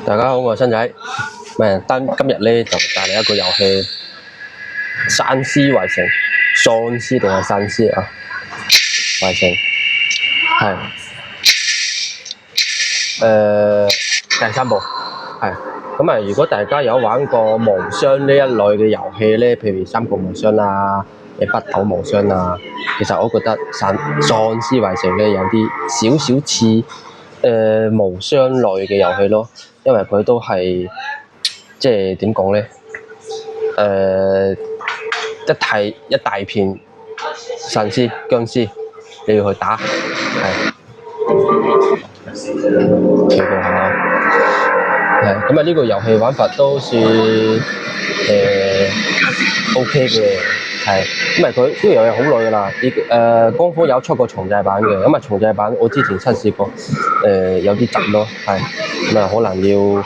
大家好，我係新仔。今日咧就帶嚟一個遊戲，山屍圍城，喪屍定係散屍啊？圍城係第三部係咁啊！如果大家有玩過無雙呢一類嘅遊戲咧，譬如三國無雙啊、北斗無雙啊，其實我覺得喪屍圍城咧有啲少少似無雙類嘅遊戲咯，因為佢都係即係點講咧？一大片喪屍僵屍，你要去打，係跳過下。係咁啊！呢個遊戲玩法都算OK 嘅，係因為佢呢個遊戲好耐㗎啦，官方有出過重製版嘅，咁啊重製版我之前測試過，有啲窒咯，係咁啊可能要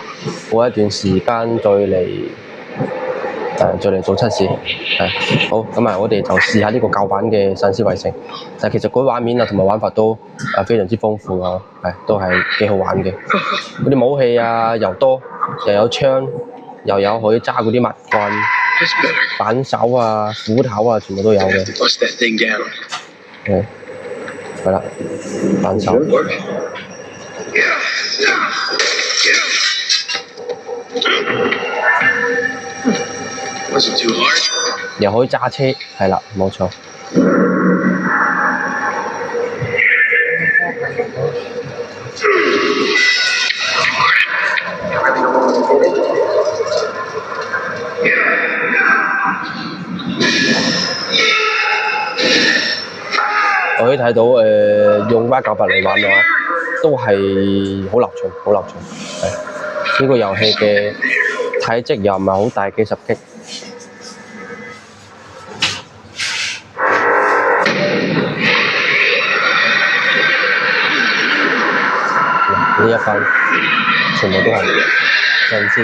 過一段時間再嚟做測試，係好咁啊！我哋就試下呢個舊版嘅喪屍圍城，但其實佢畫面啊同埋玩法都非常之豐富啊，都係幾好玩嘅。嗰啲武器啊又多，又有槍，又有可以揸嗰啲木棍、扳手啊、斧頭啊，全部都有嘅。係啦，扳手。又可以揸車，係啦，冇錯。我可以睇到用 Y98嚟玩嘅話，都係好流暢，好流暢。係呢個遊戲嘅體積又唔係好大，幾十 G。呢一班全部都係喪屍，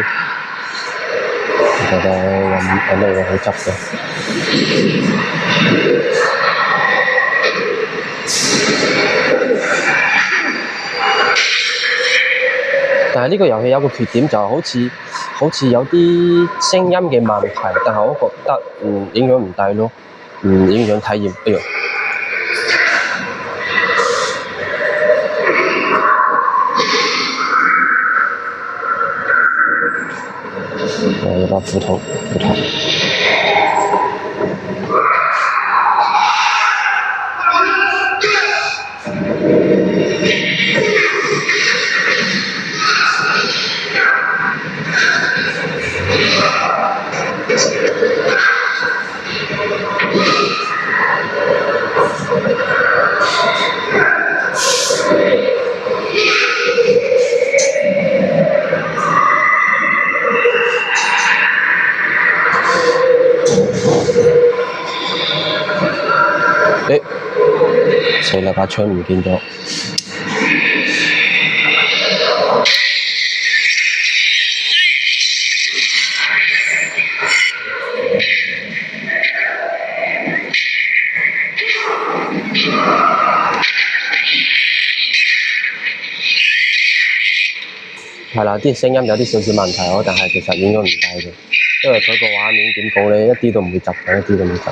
覺得有咩嘢好執嘅？但係呢個遊戲有個缺點就係好似有啲聲音嘅問題，但係我覺得影響唔大咯，唔影響體驗。哎呀！有把斧頭。死啦！把槍唔見咗。係啦，啲聲音有啲少少問題咯，但係其實影響唔大嘅，因為佢個畫面點講咧，一啲都唔會窒嘅，一啲都唔會窒。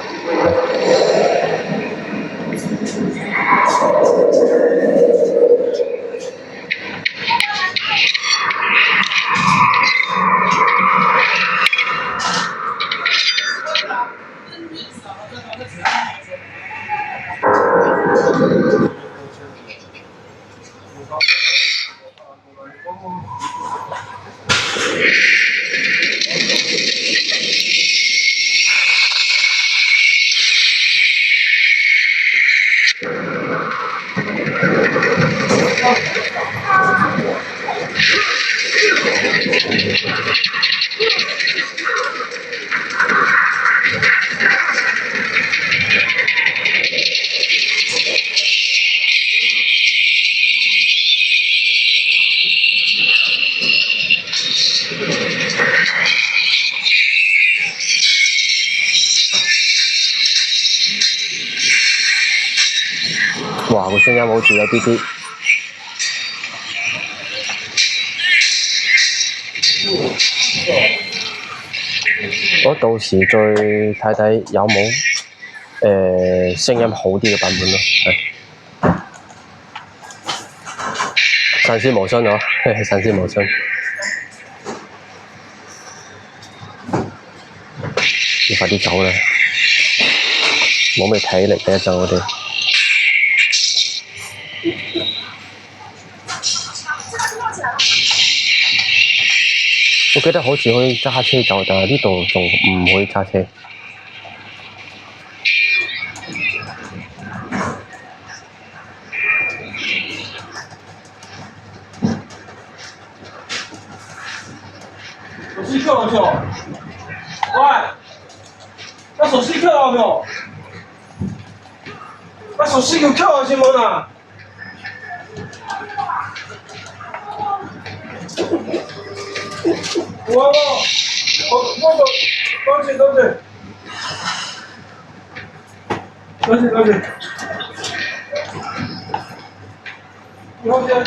哇！個聲音好似有啲我到時再睇睇有冇聲音好啲嘅版本咯，係神仙無雙咯，神仙無雙，要快啲走啦，冇咩體力嘅一陣我哋。我記得好似可以揸車走，但係呢度仲唔可以揸車。手機扣了沒有？喂，把手機扣了沒有？把手機給我扣了先冇啦。我多謝。以後見。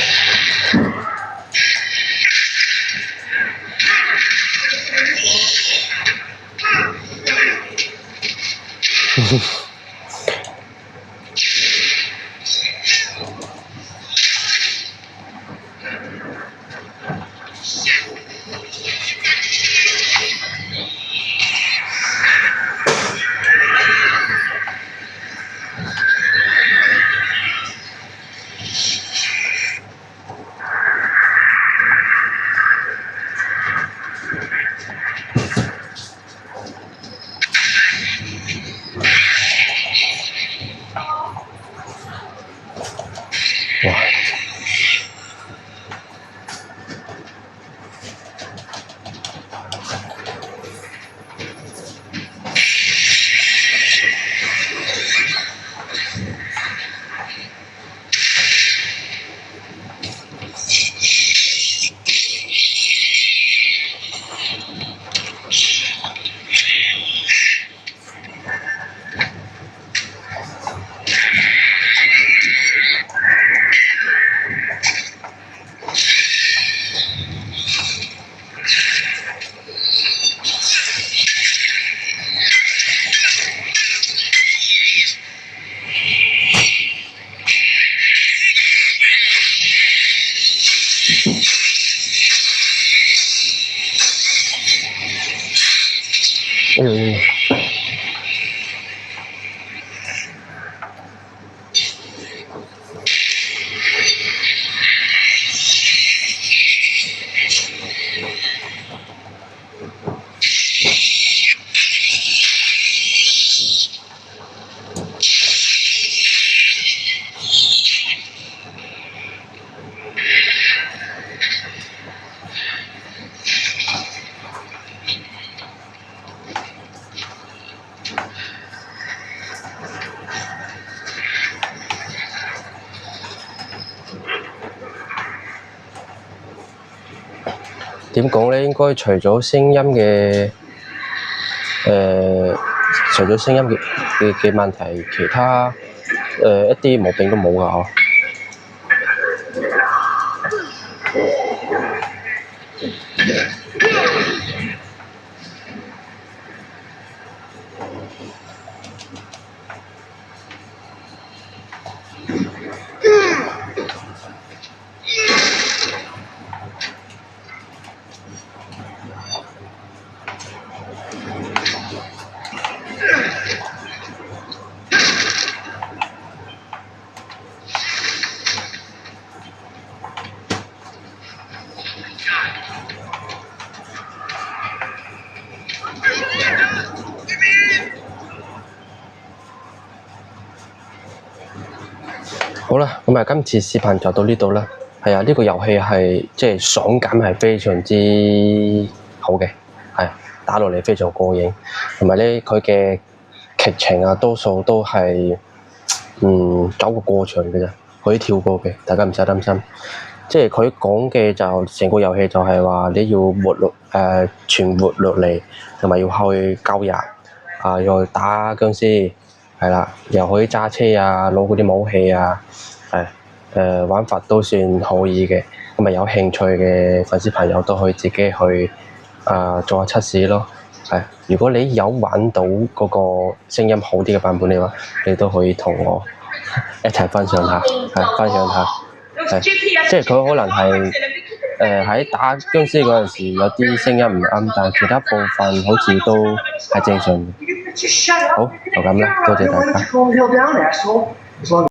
點講咧？應該除咗聲音嘅除咗聲音嘅問題，其他一啲毛病都冇㗎嗬。好啦，咁啊，今次視頻就到呢度啦。係啊，呢個遊戲係即係爽感係非常之好嘅，係打落嚟非常過癮，同埋咧佢嘅劇情啊，多數都係走個過場嘅啫，可以跳過嘅，大家唔使擔心。即係佢講嘅就成個遊戲就係話你要存活落嚟，同埋要去救人啊，要去打僵屍。係啦，又可以揸車啊，攞嗰啲武器啊，玩法都算可以嘅。咁啊有興趣嘅粉絲朋友都可以自己去做下測試咯。係，如果你有玩到嗰個聲音好啲嘅版本嘅話，你都可以同我一齊分享下，分享下。即係佢可能係喺打僵屍嗰陣時有啲聲音唔啱，但係其他部分好似都係正常嘅。好，就咁啦，多謝大家。